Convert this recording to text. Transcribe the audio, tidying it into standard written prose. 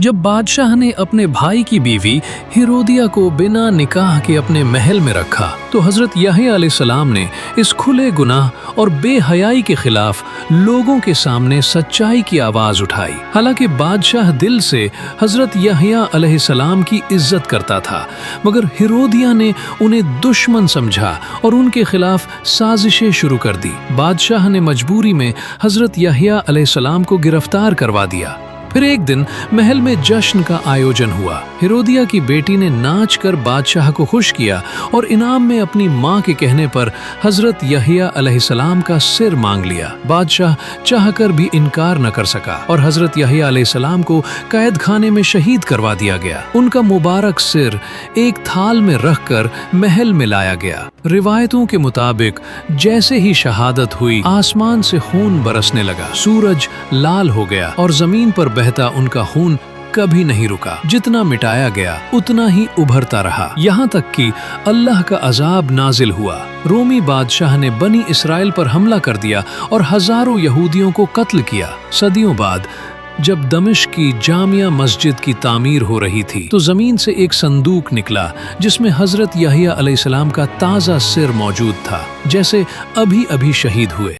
जब बादशाह ने अपने भाई की बीवी हेरोदिया को बिना निकाह के अपने महल में रखा तो हजरत यहया अलैहिस्सलाम ने इस खुले गुनाह और बेहयाई के खिलाफ लोगों के सामने सच्चाई की आवाज उठाई। हालांकि बादशाह दिल से हजरत यहया अलैहिस्सलाम की इज्जत करता था, मगर हेरोदिया ने उन्हें दुश्मन समझा और उनके खिलाफ साजिशें शुरू कर दी। बादशाह ने मजबूरी में हजरत यहया अलैहिस्सलाम को गिरफ्तार करवा दिया। फिर एक दिन महल में जश्न का आयोजन हुआ। हेरोदिया की बेटी ने नाच कर बादशाह को खुश किया और इनाम में अपनी माँ के कहने पर हजरत यहया अलैहिस्सलाम का सिर मांग लिया। बादशाह चाहकर भी इनकार न कर सका और हजरत यहया अलैहिस्सलाम को कैद खाने में शहीद करवा दिया गया। उनका मुबारक सिर एक थाल में रखकर महल में लाया गया। रिवायतों के मुताबिक जैसे ही शहादत हुई, आसमान से खून बरसने लगा, सूरज लाल हो गया और जमीन पर बहता उनका खून कभी नहीं रुका। जितना मिटाया गया उतना ही उभरता रहा, यहाँ तक कि अल्लाह का अजाब नाजिल हुआ। रोमी बादशाह ने बनी इसराइल पर हमला कर दिया और हजारों यहूदियों को कत्ल किया। सदियों बाद जब दमिश्क की जामिया मस्जिद की तामीर हो रही थी तो जमीन से एक संदूक निकला जिसमें हजरत यहया अलैहिस्सलाम का ताज़ा सिर मौजूद था, जैसे अभी अभी शहीद हुए।